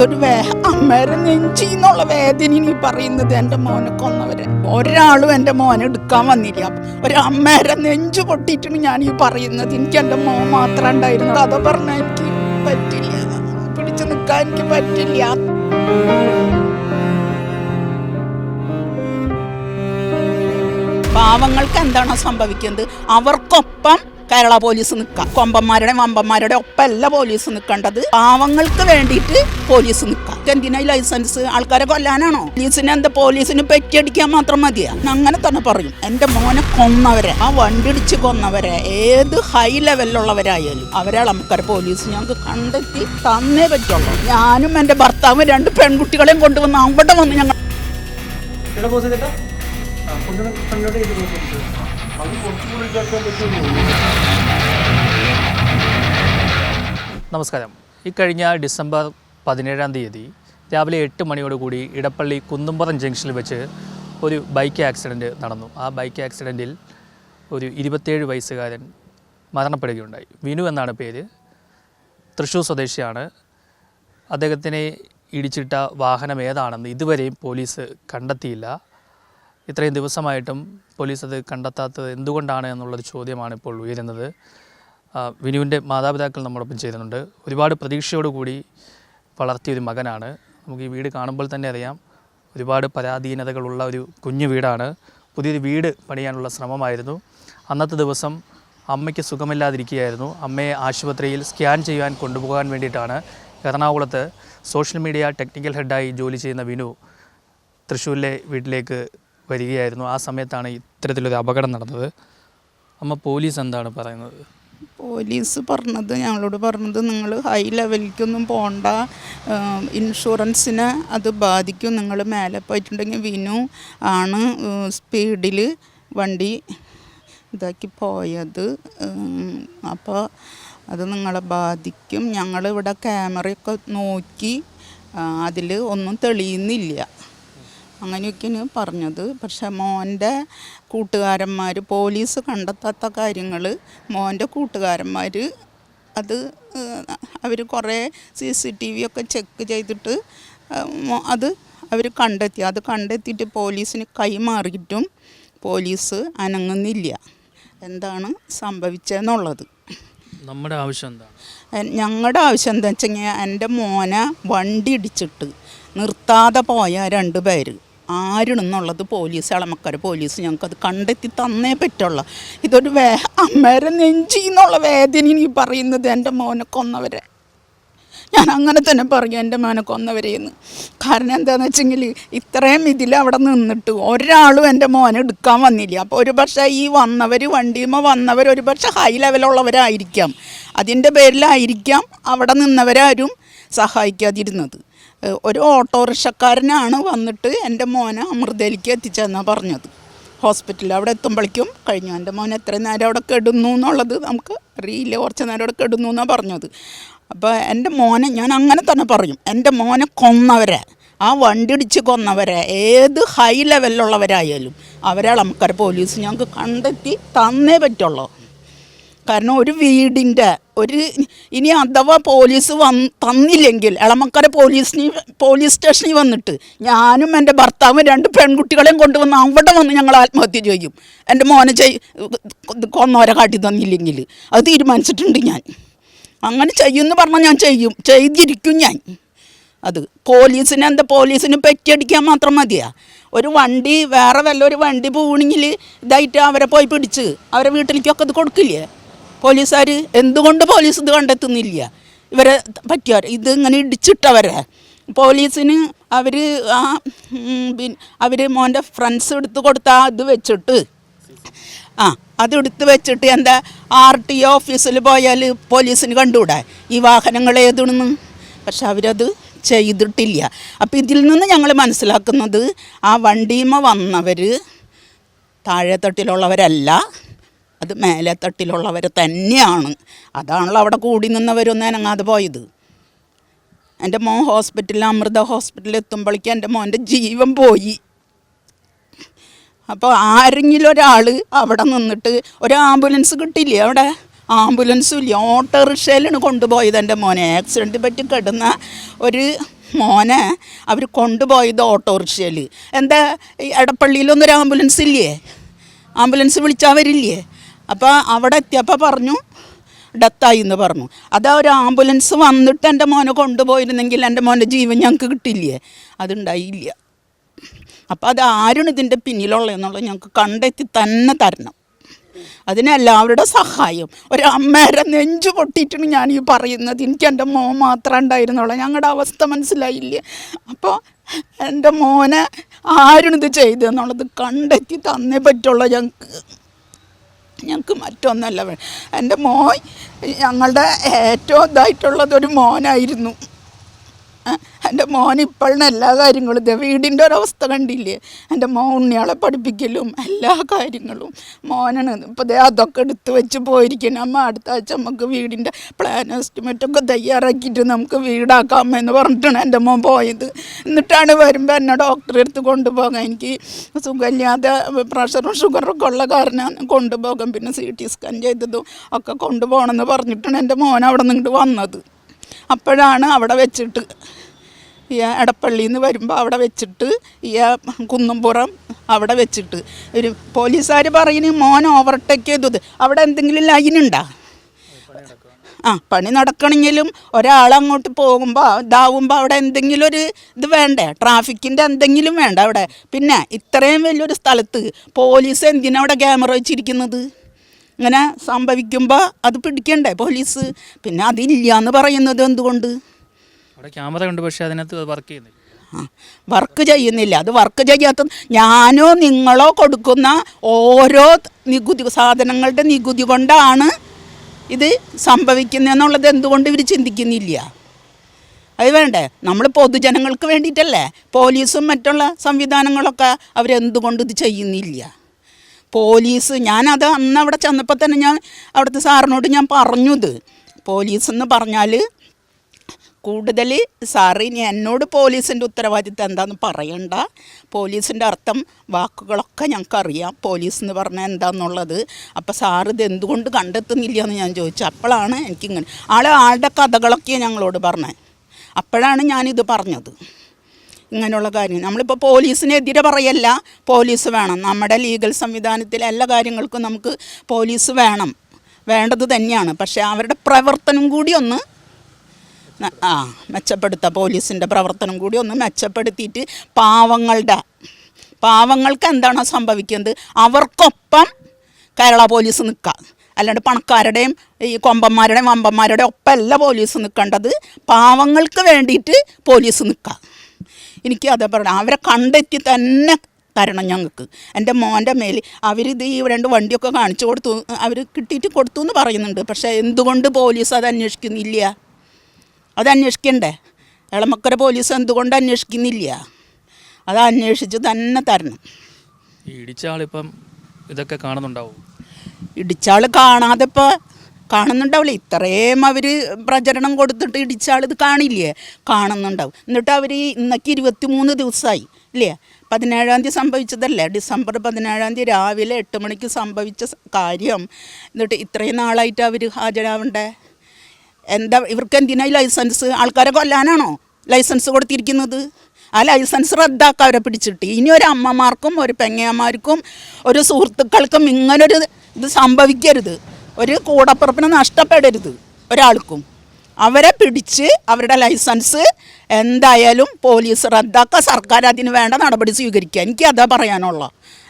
ഒരു അമ്മേരെ നെഞ്ചിന്നുള്ള വേദന നീ പറയുന്നത് എൻ്റെ മോനെ കൊന്നവരെ ഒരാളും എൻ്റെ മോനെ എടുക്കാൻ വന്നില്ല. ഒരു അമ്മേരെ നെഞ്ചു പൊട്ടിയിട്ടാണ് ഞാൻ ഈ പറയുന്നത്. എനിക്ക് എൻ്റെ മോൻ മാത്രം ഉണ്ടായിരുന്നു. കഥ പറഞ്ഞാൽ എനിക്ക് പറ്റില്ല, പിടിച്ചു നിൽക്കാൻ എനിക്ക് പറ്റില്ല. പാവങ്ങൾക്ക് എന്താണോ സംഭവിക്കുന്നത് അവർക്കൊപ്പം കേരള പോലീസ് നിൽക്കാം. കൊമ്പന്മാരുടെ വമ്പന്മാരുടെ ഒപ്പമല്ല പോലീസ് നിൽക്കേണ്ടത്. പാവങ്ങൾക്ക് വേണ്ടിയിട്ട് പോലീസ് നിൽക്കാം. എന്തിനാ ലൈസൻസ്? ആൾക്കാരെ കൊല്ലാനാണോ? പോലീസിന് പെറ്റിയടിക്കാൻ മാത്രം മതിയാ? അങ്ങനെ തന്നെ പറയും. എൻ്റെ മോനെ കൊന്നവരെ, ആ വണ്ടി ഇടിച്ച് കൊന്നവരെ, ഏത് ഹൈ ലെവലിലുള്ളവരായാലും അവരെ നമുക്കൊരു പോലീസ് ഞങ്ങൾക്ക് കണ്ടെത്തി തന്നേ പറ്റുള്ളൂ. ഞാനും എൻ്റെ ഭർത്താവും 2 പെൺകുട്ടികളെയും കൊണ്ടുവന്ന് അവിടെ വന്ന് ഞങ്ങൾ നമസ്കാരം. ഈ കഴിഞ്ഞ ഡിസംബർ 17-ാം തീയതി രാവിലെ 8 മണിയോടുകൂടി ഇടപ്പള്ളി കുന്നുംപുറം ജംഗ്ഷനിൽ വെച്ച് ഒരു ബൈക്ക് ആക്സിഡൻറ്റ് നടന്നു. ആ ബൈക്ക് ആക്സിഡൻറ്റിൽ ഒരു 27 വയസ്സുകാരൻ മരണപ്പെടുകയുണ്ടായി. വിനു എന്നാണ് പേര്. തൃശ്ശൂർ സ്വദേശിയാണ്. അദ്ദേഹത്തിനെ ഇടിച്ചിട്ട വാഹനം ഏതാണെന്ന് ഇതുവരെയും പോലീസ് കണ്ടെത്തിയില്ല. ഇത്രയും ദിവസമായിട്ടും പോലീസ് അത് കണ്ടെത്താത്തത് എന്തുകൊണ്ടാണ് എന്നുള്ളൊരു ചോദ്യമാണ് ഇപ്പോൾ ഉയരുന്നത്. വിനുവിൻ്റെ മാതാപിതാക്കൾ നമ്മോടൊപ്പം ചേരുന്നുണ്ട്. ഒരുപാട് പ്രതീക്ഷയോടുകൂടി വളർത്തിയൊരു മകനാണ്. നമുക്ക് ഈ വീട് കാണുമ്പോൾ തന്നെ അറിയാം, ഒരുപാട് പരാധീനതകളുള്ള ഒരു കുഞ്ഞു വീടാണ്. പുതിയൊരു വീട് പണിയാനുള്ള ശ്രമമായിരുന്നു. അന്നത്തെ ദിവസം അമ്മയ്ക്ക് സുഖമില്ലാതിരിക്കുകയായിരുന്നു. അമ്മയെ ആശുപത്രിയിൽ സ്കാൻ ചെയ്യാൻ കൊണ്ടുപോകാൻ വേണ്ടിയിട്ടാണ് എറണാകുളത്ത് സോഷ്യൽ മീഡിയ ടെക്നിക്കൽ ഹെഡായി ജോലി ചെയ്യുന്ന വിനു തൃശ്ശൂരിലെ വീട്ടിലേക്ക് വരികയായിരുന്നു. ആ സമയത്താണ് ഇത്തരത്തിലൊരു അപകടം നടന്നത്. അമ്മ, പോലീസ് എന്താണ് പറയുന്നത്? പോലീസ് ഞങ്ങളോട് പറഞ്ഞത് നിങ്ങൾ ഹൈ ലെവലിലേക്കൊന്നും പോകണ്ട, ഇൻഷുറൻസിനെ അത് ബാധിക്കും. നിങ്ങൾ മേലെ പോയിട്ടുണ്ടെങ്കിൽ വിനു ആണ് സ്പീഡിൽ വണ്ടി ഇതാക്കി പോയത്, അപ്പോൾ അത് നിങ്ങളെ ബാധിക്കും. ഞങ്ങളിവിടെ ക്യാമറയൊക്കെ നോക്കി അതിൽ ഒന്നും തെളിയുന്നില്ല, അങ്ങനെയൊക്കെയാണ് പറഞ്ഞത്. പക്ഷെ മോൻ്റെ കൂട്ടുകാരന്മാർ, പോലീസ് കണ്ടെത്താത്ത കാര്യങ്ങൾ മോൻ്റെ കൂട്ടുകാരന്മാർ അത് അവർ കുറേ CCTV ഒക്കെ ചെക്ക് ചെയ്തിട്ട് അത് അവർ കണ്ടെത്തി. അത് കണ്ടെത്തിയിട്ട് പോലീസിന് കൈമാറിയിട്ടും പോലീസ് അനങ്ങുന്നില്ല. എന്താണ് സംഭവിച്ചതെന്നുള്ളത്. നമ്മുടെ ആവശ്യം എന്താണ്? ഞങ്ങളുടെ ആവശ്യം എന്താ വെച്ച് കഴിഞ്ഞാൽ എൻ്റെ മോനെ വണ്ടി ഇടിച്ചിട്ട് നിർത്താതെ പോയ 2 പേര് ആരുണെന്നുള്ളത് പോലീസ്, എളമക്കര പോലീസ് ഞങ്ങൾക്കത് കണ്ടെത്തി തന്നേ പറ്റുള്ളൂ. ഇതൊരു അമ്മേരെ നെഞ്ചിന്നുള്ള വേദന നീ പറയുന്നത് എൻ്റെ മോനെ കൊന്നവരെ. ഞാൻ അങ്ങനെ തന്നെ പറയും, എൻ്റെ മോനെ കൊന്നവരെയെന്ന്. കാരണം എന്താണെന്ന് വെച്ചെങ്കിൽ ഇത്രയും അവിടെ നിന്നിട്ട് ഒരാളും എൻ്റെ മോനെ എടുക്കാൻ വന്നില്ല. അപ്പോൾ ഒരു പക്ഷേ ഈ വണ്ടിയുമ്പോൾ വന്നവർ ഒരു പക്ഷേ ഹൈ ലെവലുള്ളവരായിരിക്കാം. അതിൻ്റെ പേരിലായിരിക്കാം അവിടെ നിന്നവരാരും സഹായിക്കാതിരുന്നത്. ഒരു ഓട്ടോറിക്ഷക്കാരനാണ് വന്നിട്ട് എൻ്റെ മോനെ അമൃതയിലേക്ക് എത്തിച്ചെന്നാണ് പറഞ്ഞത്. ഹോസ്പിറ്റലിൽ അവിടെ എത്തുമ്പോഴേക്കും കഴിഞ്ഞു. എൻ്റെ മോൻ എത്ര നേരം അവിടെ കെടുന്നു എന്നുള്ളത് നമുക്ക് അറിയില്ല. കുറച്ച് നേരം അവിടെ കെടുന്നു എന്നാണ് പറഞ്ഞത്. അപ്പോൾ എൻ്റെ മോനെ ഞാൻ അങ്ങനെ തന്നെ പറയും, എൻ്റെ മോനെ കൊന്നവരെ, ആ വണ്ടി ഇടിച്ച് കൊന്നവരെ, ഏത് ഹൈ ലെവലിലുള്ളവരായാലും അവരെ എളമക്കര പോലീസ് ഞങ്ങൾക്ക് കണ്ടെത്തി തന്നേ പറ്റുള്ളൂ. കാരണം ഒരു വീടിൻ്റെ ഇനി അഥവാ പോലീസ് തന്നില്ലെങ്കിൽ എളമക്കര പോലീസ് സ്റ്റേഷനിൽ വന്നിട്ട് ഞാനും എൻ്റെ ഭർത്താവും 2 പെൺകുട്ടികളെയും കൊണ്ടുവന്ന് അവിടെ വന്ന് ഞങ്ങൾ ആത്മഹത്യ ചെയ്യും. എൻ്റെ മോനെ കൊന്നവരെ കാട്ടി തന്നില്ലെങ്കിൽ അത് തീരുമാനിച്ചിട്ടുണ്ട് ഞാൻ. അങ്ങനെ ചെയ്യുമെന്ന് പറഞ്ഞാൽ ഞാൻ ചെയ്തിരിക്കും ഞാൻ. അത് പോലീസിന് പെറ്റിയടിക്കാൻ മാത്രം മതിയാ? ഒരു വണ്ടി വേറെ വല്ലൊരു വണ്ടി പോകണമെങ്കിൽ ഇതായിട്ട് അവരെ പോയി പിടിച്ച് അവരെ വീട്ടിലേക്കൊക്കെ ഇത് കൊടുക്കില്ലേ പോലീസുകാർ? എന്തുകൊണ്ട് പോലീസ് ഇത് കണ്ടെത്തുന്നില്ല? ഇവരെ പറ്റിയാർ ഇതിങ്ങനെ ഇടിച്ചിട്ടവരെ പോലീസിന് അവർ മോൻ്റെ ഫ്രണ്ട്സ് എടുത്ത് കൊടുത്ത ഇത് വെച്ചിട്ട് അതെടുത്ത് വെച്ചിട്ട് എന്താ RTO ഓഫീസിൽ പോയാൽ പോലീസിന് കണ്ടുകൂടാ ഈ വാഹനങ്ങൾ ഏതുണെന്ന്? പക്ഷെ അവരത് ചെയ്തിട്ടില്ല. അപ്പോൾ ഇതിൽ നിന്ന് ഞങ്ങൾ മനസ്സിലാക്കുന്നത് ആ വണ്ടിയുമ്മ വന്നവർ താഴെ തട്ടിലുള്ളവരല്ല, അത് മേലെ തട്ടിലുള്ളവർ തന്നെയാണ്. അതാണല്ലോ അവിടെ കൂടി നിന്നവരൊന്നും അനങ്ങാതെ പോയത്. എൻ്റെ മോൻ അമൃത ഹോസ്പിറ്റലിൽ എത്തുമ്പോഴേക്കും എൻ്റെ മോൻ്റെ ജീവൻ പോയി. അപ്പോൾ ആരെങ്കിലും ഒരാൾ അവിടെ നിന്നിട്ട് ഒരു ആംബുലൻസ് കിട്ടില്ലേ? അവിടെ ആംബുലൻസും ഇല്ല, ഓട്ടോറിക്ഷയിലാണ് കൊണ്ടുപോയത് എൻ്റെ മോനെ. ആക്സിഡൻറ്റ് പറ്റി കിടന്ന ഒരു മോനെ അവർ കൊണ്ടുപോയത് ഓട്ടോറിക്ഷയിൽ. എന്താ എടപ്പള്ളിയിലൊന്നൊരു ആംബുലൻസ് ഇല്ലേ? ആംബുലൻസ് വിളിച്ചാൽ വരില്ലേ? അപ്പോൾ അവിടെ എത്തിയപ്പോൾ പറഞ്ഞു ഡെത്തായി എന്ന് പറഞ്ഞു. അതാ ഒരു ആംബുലൻസ് വന്നിട്ട് എൻ്റെ മോനെ കൊണ്ടുപോയിരുന്നെങ്കിൽ എൻ്റെ മോൻ്റെ ജീവൻ ഞങ്ങൾക്ക് കിട്ടില്ലേ? അതുണ്ടായില്ല. അപ്പോൾ അത് ആരാണ് ഇതിൻ്റെ പിന്നിലുള്ളതെന്നുള്ളത് ഞങ്ങൾക്ക് കണ്ടെത്തി തന്നെ തരണം. അതിന് എല്ലാവരുടെ സഹായം. ഒരമ്മേരെ നെഞ്ചു പൊട്ടിയിട്ടാണ് ഞാൻ ഈ പറയുന്നത്. എനിക്ക് എൻ്റെ മോൻ മാത്രമേ ഉണ്ടായിരുന്നുള്ളൂ. ഞങ്ങളുടെ അവസ്ഥ മനസ്സിലായില്ലേ? അപ്പോൾ എൻ്റെ മോനെ ആരാണിത് ചെയ്തതെന്നുള്ളത് കണ്ടെത്തി തന്നേ പറ്റുള്ളൂ. ഞങ്ങൾക്ക് മറ്റൊന്നല്ല. എൻ്റെ മോൻ ഞങ്ങളുടെ ഏറ്റവും ഇതായിട്ടുള്ളതൊരു മോനായിരുന്നു. എൻ്റെ മോൻ ഇപ്പോഴും എല്ലാ കാര്യങ്ങളും വീടിൻ്റെ ഒരവസ്ഥ കണ്ടില്ലേ? എൻ്റെ മോൻ ഉണ്ണിയാളെ പഠിപ്പിക്കലും എല്ലാ കാര്യങ്ങളും മോനാണ്. ഇപ്പോൾ അതൊക്കെ എടുത്ത് വെച്ച് പോയിരിക്കണം. അമ്മ അടുത്ത ആഴ്ച നമുക്ക് വീടിൻ്റെ പ്ലാൻ എസ്റ്റിമേറ്റൊക്കെ തയ്യാറാക്കിയിട്ട് നമുക്ക് വീടാക്കാമെന്ന് പറഞ്ഞിട്ടാണ് എൻ്റെ മോൻ പോയത്. എന്നിട്ടാണ് വരുമ്പോൾ എന്നെ ഡോക്ടറെ അടുത്ത് കൊണ്ടുപോകാൻ. എനിക്ക് സുഖമില്ലാതെ പ്രഷറും ഷുഗറൊക്കെ ഉള്ള കാരണം കൊണ്ടുപോകാം. പിന്നെ CT സ്കാൻ ചെയ്തതും ഒക്കെ കൊണ്ടുപോകണമെന്ന് പറഞ്ഞിട്ടാണ് എൻ്റെ മോൻ അവിടെ നിന്ന് വന്നത്. അപ്പോഴാണ് അവിടെ വെച്ചിട്ട് ഈ എടപ്പള്ളിയിൽ നിന്ന് വരുമ്പോൾ അവിടെ വെച്ചിട്ട് ഈ കുന്നുംപുറം അവിടെ വെച്ചിട്ട് ഒരു പോലീസുകാർ പറയുന്നു മോൻ ഓവർടേക്ക് ചെയ്തത്. അവിടെ എന്തെങ്കിലും ലൈനുണ്ടോ? പണി നടക്കണമെങ്കിലും ഒരാളങ്ങോട്ട് പോകുമ്പോൾ ഇതാവുമ്പോൾ അവിടെ എന്തെങ്കിലും ഒരു ഇത് വേണ്ടേ? ട്രാഫിക്കിൻ്റെ എന്തെങ്കിലും വേണ്ട അവിടെ. പിന്നെ ഇത്രയും വലിയൊരു സ്ഥലത്ത് പോലീസ് എന്തിനാ അവിടെ ക്യാമറ വെച്ചിരിക്കുന്നത്? ഇങ്ങനെ സംഭവിക്കുമ്പോൾ അത് പിടിക്കണ്ടേ പോലീസ്? പിന്നെ അതില്ല എന്ന് പറയുന്നത് എന്തുകൊണ്ട്? അവിടെ ക്യാമറ ഉണ്ട്, പക്ഷേ അതിനകത്ത് വർക്ക് ചെയ്യുന്നില്ല. വർക്ക് ചെയ്യുന്നില്ല. അത് വർക്ക് ചെയ്യാത്ത ഞാനോ നിങ്ങളോ കൊടുക്കുന്ന ഓരോ നികുതി സാധനങ്ങളുടെ നികുതി കൊണ്ടാണ് ഇത് സംഭവിക്കുന്നതെന്നുള്ളത് എന്തുകൊണ്ട് ഇവർ ചിന്തിക്കുന്നില്ല? അത് വേണ്ടേ? നമ്മൾ പൊതുജനങ്ങൾക്ക് വേണ്ടിയിട്ടല്ലേ പോലീസും മറ്റുള്ള സംവിധാനങ്ങളൊക്കെ അവരെന്തുകൊണ്ട് ഇത് ചെയ്യുന്നില്ല? പോലീസ് ഞാനത് അന്ന് അവിടെ ചെന്നപ്പോൾ തന്നെ ഞാൻ അവിടുത്തെ സാറിനോട് ഞാൻ പറഞ്ഞത്, പോലീസെന്ന് പറഞ്ഞാൽ കൂടുതൽ സാറ് ഇനി എന്നോട് പോലീസിൻ്റെ ഉത്തരവാദിത്തം എന്താണെന്ന് പറയണ്ട. പോലീസിൻ്റെ അർത്ഥം വാക്കുകളൊക്കെ ഞങ്ങൾക്കറിയാം, പോലീസ് എന്ന് പറഞ്ഞാൽ എന്താണെന്നുള്ളത്. അപ്പോൾ സാറ് ഇത് എന്തുകൊണ്ട് കണ്ടെത്തുന്നില്ല എന്ന് ഞാൻ ചോദിച്ചു. അപ്പോഴാണ് എനിക്കിങ്ങനെ ആളുടെ കഥകളൊക്കെയാണ് ഞങ്ങളോട് പറഞ്ഞത്. അപ്പോഴാണ് ഞാനിത് പറഞ്ഞത്. ഇങ്ങനെയുള്ള കാര്യം നമ്മളിപ്പോൾ പോലീസിനെതിരെ പറയല്ല, പോലീസ് വേണം. നമ്മുടെ ലീഗൽ സംവിധാനത്തിൽ എല്ലാ കാര്യങ്ങൾക്കും നമുക്ക് പോലീസ് വേണ്ടത് തന്നെയാണ്. പക്ഷേ അവരുടെ പ്രവർത്തനം കൂടി ഒന്ന് മെച്ചപ്പെടുത്തുക. പോലീസിൻ്റെ പ്രവർത്തനം കൂടി ഒന്ന് മെച്ചപ്പെടുത്തിയിട്ട് പാവങ്ങൾക്ക് എന്താണോ സംഭവിക്കുന്നത് അവർക്കൊപ്പം കേരള പോലീസ് നിൽക്കുക. അല്ലാണ്ട് പണക്കാരുടെയും ഈ കൊമ്പന്മാരുടെയും വമ്പന്മാരുടെയും ഒപ്പമല്ല പോലീസ് നിൽക്കേണ്ടത്. പാവങ്ങൾക്ക് വേണ്ടിയിട്ട് പോലീസ് നിൽക്കുക. എനിക്ക് അതേ പറയണം. അവരെ കണ്ടെത്തി തന്നെ തരണം ഞങ്ങൾക്ക്. എൻ്റെ മോൻ്റെ മേൽ അവരിത് ഈ 2 വണ്ടിയൊക്കെ കാണിച്ചു കൊടുത്തു, അവർ കിട്ടിയിട്ട് കൊടുത്തു എന്ന് പറയുന്നുണ്ട്. പക്ഷേ എന്തുകൊണ്ട് പോലീസ് അത് അന്വേഷിക്കുന്നില്ല? അത് അന്വേഷിക്കണ്ടേ? എളമക്കര പോലീസ് എന്തുകൊണ്ട് അന്വേഷിക്കുന്നില്ല? അത് അന്വേഷിച്ച് തന്നെ തരണം. ഈ ഇടിച്ച ആളിപ്പം ഇതൊക്കെ കാണുന്നുണ്ടാവും? ഇടിച്ചാൾ കാണാതെ ഇപ്പോൾ കാണുന്നുണ്ടാവില്ലേ? ഇത്രയും അവർ പ്രചരണം കൊടുത്തിട്ട് ഇടിച്ചാൾ ഇത് കാണില്ലേ? കാണുന്നുണ്ടാവും. എന്നിട്ട് അവർ ഇന്നേക്ക് 23 ദിവസമായി ഇല്ലേ? 17-ാം തീയതി സംഭവിച്ചതല്ലേ? ഡിസംബർ 17-ാം തീയതി രാവിലെ 8 മണിക്ക് സംഭവിച്ച കാര്യം. എന്നിട്ട് ഇത്രയും നാളായിട്ട് അവർ ഹാജരാവണ്ടേ? എന്താ ഇവർക്ക് എന്തിനായി ലൈസൻസ്? ആൾക്കാരെ കൊല്ലാനാണോ ലൈസൻസ് കൊടുത്തിരിക്കുന്നത്? ആ ലൈസൻസ് റദ്ദാക്കാൻ അവരെ പിടിച്ചിട്ട്. ഇനി ഒരു അമ്മമാർക്കും ഒരു പെങ്ങന്മാർക്കും ഒരു സുഹൃത്തുക്കൾക്കും ഇങ്ങനൊരു ഇത് സംഭവിക്കരുത്. ഒരു കൂടപ്പിറപ്പിനെ നഷ്ടപ്പെടരുത് ഒരാൾക്കും. അവരെ പിടിച്ച് അവരുടെ ലൈസൻസ് എന്തായാലും പോലീസ് റദ്ദാക്കുക, സർക്കാർ അതിന് വേണ്ട നടപടി സ്വീകരിക്കുക. എനിക്ക് അതാ പറയാനുള്ള.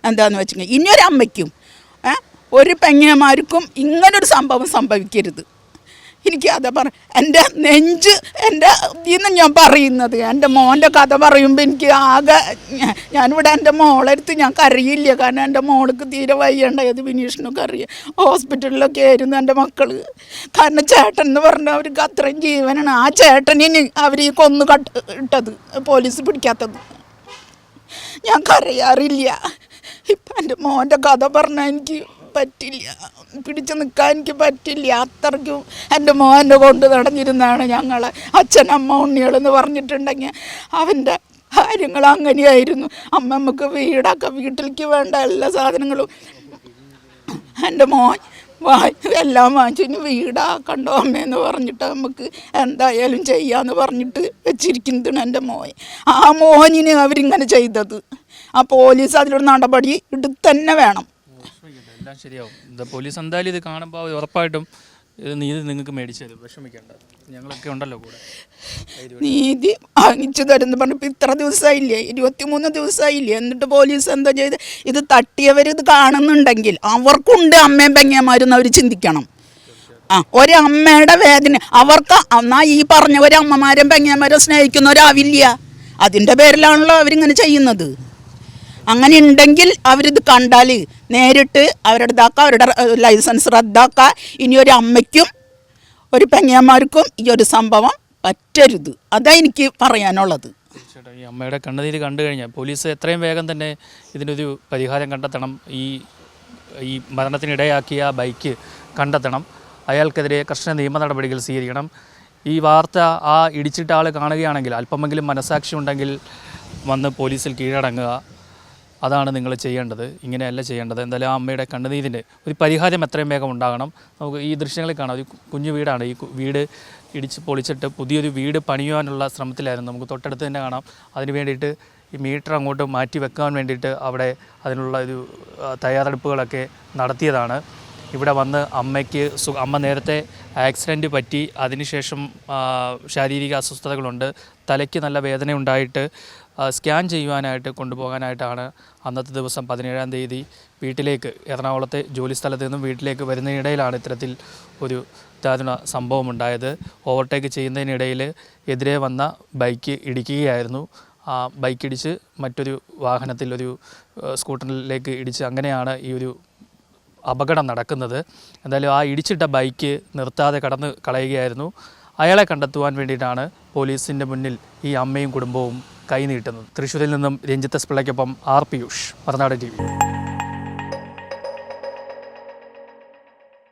എന്താണെന്ന് വെച്ചിട്ടുണ്ടെങ്കിൽ ഇനിയൊരു അമ്മയ്ക്കും ഒരു പെങ്ങന്മാർക്കും ഇങ്ങനൊരു സംഭവം സംഭവിക്കരുത്. എനിക്ക് അതാ എൻ്റെ നെഞ്ച് എൻ്റെ ഇതിന്ന് ഞാൻ പറയുന്നത്. എൻ്റെ മോൻ്റെ കഥ പറയുമ്പോൾ എനിക്ക് ആകെ ഞാനിവിടെ എൻ്റെ മോളെടുത്ത് ഞാൻ കരയില്ല. കാരണം എൻ്റെ മോൾക്ക് തീരെ വയ്യണ്ടായത്. വിനീഷിനൊക്കെ അറിയാം. ഹോസ്പിറ്റലിലൊക്കെ ആയിരുന്നു എൻ്റെ മക്കൾ. കാരണം ചേട്ടൻ എന്ന് പറഞ്ഞാൽ അവർക്ക് അത്രയും ജീവനാണ്. ആ ചേട്ടനെ അവർ ഈ കൊന്നു ഇട്ടത് പോലീസ് പിടിക്കാത്തത്. ഞാൻ കരയാറില്ല. ഇപ്പം എൻ്റെ മോൻ്റെ കഥ പറഞ്ഞാൽ എനിക്ക് പറ്റില്ല, പിടിച്ചു നിൽക്കാൻ എനിക്ക് പറ്റില്ല. അത്രയ്ക്കും എൻ്റെ മോനെ കൊണ്ട് നടന്നിരുന്നാണ് ഞങ്ങളെ അച്ഛനമ്മ ഉണ്ണികളെന്ന് പറഞ്ഞിട്ടുണ്ടെങ്കിൽ അവൻ്റെ കാര്യങ്ങൾ അങ്ങനെയായിരുന്നു. അമ്മമ്മക്ക് വീടൊക്കെ വീട്ടിലേക്ക് വേണ്ട എല്ലാ സാധനങ്ങളും എൻ്റെ മോൻ എല്ലാം വാങ്ങിച്ചു ഇനി വീടാക്കണ്ടോ അമ്മയെന്ന് പറഞ്ഞിട്ട് നമുക്ക് എന്തായാലും ചെയ്യാന്ന് പറഞ്ഞിട്ട് വെച്ചിരിക്കുന്നതാണ് എൻ്റെ മോൻ. ആ മോനിന് അവരിങ്ങനെ ചെയ്തത്. ആ പോലീസ് അതിലൊരു നടപടി എടുത്തന്നെ വേണം. എല്ലാം ശരിയാവും. ഇത് പോലീസ് എന്തായാലും ഇത് കാണുമ്പോൾ ഉറപ്പായിട്ടും ഇത് നീതി നിങ്ങൾക്ക് മേടിച്ചു തരും, വിഷമിക്കേണ്ട, ഞങ്ങളൊക്കെ ഉണ്ടല്ലോ കൂടെ. നീതി വാങ്ങിച്ചു തരുന്നു പറഞ്ഞപ്പോൾ ഇത്ര ദിവസമായില്ലേ, 23 ദിവസമായില്ലേ, എന്നിട്ട് പോലീസ് എന്താ ചെയ്ത്? ഇത് തട്ടിയവർ ഇത് കാണുന്നുണ്ടെങ്കിൽ അവർക്കുണ്ട് അമ്മയും പെങ്ങന്മാരെന്ന് അവർ ചിന്തിക്കണം. ഒരമ്മയുടെ വേദന അവർക്ക് എന്നാൽ ഈ പറഞ്ഞ ഒരമ്മമാരും പെങ്ങന്മാരും സ്നേഹിക്കുന്നവരാവില്ല. അതിൻ്റെ പേരിലാണല്ലോ അവരിങ്ങനെ ചെയ്യുന്നത്. അങ്ങനെ ഉണ്ടെങ്കിൽ അവരിത് കണ്ടാൽ നേരിട്ട് അവരുടെ ഇതാക്കുക, അവരുടെ ലൈസൻസ് റദ്ദാക്കുക. ഇനി ഒരു അമ്മയ്ക്കും ഒരു പെങ്ങന്മാർക്കും ഈ ഒരു സംഭവം പറ്റരുത്. അതാ എനിക്ക് പറയാനുള്ളത്. തീർച്ചയായിട്ടും ഈ അമ്മയുടെ കണ്ണുനീര് കണ്ടു കഴിഞ്ഞാൽ പോലീസ് എത്രയും വേഗം തന്നെ ഇതിനൊരു പരിഹാരം കണ്ടെത്തണം. ഈ മരണത്തിനിടയാക്കിയ ബൈക്ക് കണ്ടെത്തണം. അയാൾക്കെതിരെ കർശന നിയമ നടപടികൾ സ്വീകരിക്കണം. ഈ വാർത്ത ആ ഇടിച്ചിട്ട ആൾ കാണുകയാണെങ്കിൽ അല്പമെങ്കിലും മനസാക്ഷി ഉണ്ടെങ്കിൽ വന്ന് പോലീസിൽ കീഴടങ്ങുക. അതാണ് നിങ്ങൾ ചെയ്യേണ്ടത്. ഇങ്ങനെയല്ല ചെയ്യേണ്ടത്. എന്തായാലും ആ അമ്മയുടെ കണ്ണുനീരിന് ഒരു പരിഹാരം എത്രയും വേഗം ഉണ്ടാകണം. നമുക്ക് ഈ ദൃശ്യങ്ങളിൽ കാണാം, ഒരു കുഞ്ഞു വീടാണ്. ഈ വീട് ഇടിച്ച് പൊളിച്ചിട്ട് പുതിയൊരു വീട് പണിയുവാനുള്ള ശ്രമത്തിലായിരുന്നു. നമുക്ക് തൊട്ടടുത്ത് തന്നെ കാണാം. അതിന് വേണ്ടിയിട്ട് ഈ മീറ്റർ അങ്ങോട്ട് മാറ്റി വെക്കാൻ വേണ്ടിയിട്ട് അവിടെ അതിനുള്ള ഒരു തയ്യാറെടുപ്പുകളൊക്കെ നടത്തിയതാണ്. ഇവിടെ വന്ന് അമ്മ നേരത്തെ ആക്സിഡൻറ്റ് പറ്റി, അതിനുശേഷം ശാരീരിക അസ്വസ്ഥതകളുണ്ട്, തലയ്ക്ക് നല്ല വേദന ഉണ്ടായിട്ട് സ്കാൻ ചെയ്യുവാനായിട്ട് കൊണ്ടുപോകാനായിട്ടാണ് അന്നത്തെ ദിവസം 17-ാം തീയതി വീട്ടിലേക്ക്, എറണാകുളത്തെ ജോലിസ്ഥലത്ത് നിന്നും വീട്ടിലേക്ക് വരുന്നതിനിടയിലാണ് ഇത്തരത്തിൽ ഒരു ദാരുണ സംഭവം ഉണ്ടായത്. ഓവർടേക്ക് ചെയ്യുന്നതിനിടയിൽ എതിരെ വന്ന ബൈക്ക് ഇടിക്കുകയായിരുന്നു. ആ ബൈക്ക് ഇടിച്ച് മറ്റൊരു വാഹനത്തിൽ, ഒരു സ്കൂട്ടറിലേക്ക് ഇടിച്ച്, അങ്ങനെയാണ് ഈ ഒരു അപകടം നടക്കുന്നത്. എന്തായാലും ആ ഇടിച്ചിട്ട ബൈക്ക് നിർത്താതെ കടന്ന് കളയുകയായിരുന്നു. അയാളെ കണ്ടെത്തുവാൻ വേണ്ടിയിട്ടാണ് പോലീസിൻ്റെ മുന്നിൽ ഈ അമ്മയും കുടുംബവും കൈനീട്ടുന്നത്. തൃശ്ശൂരിൽ നിന്നും രഞ്ജിത്ത് എസ് പിള്ളയ്ക്കൊപ്പം ആർ പിയൂഷ്, മറുനാടൻ TV.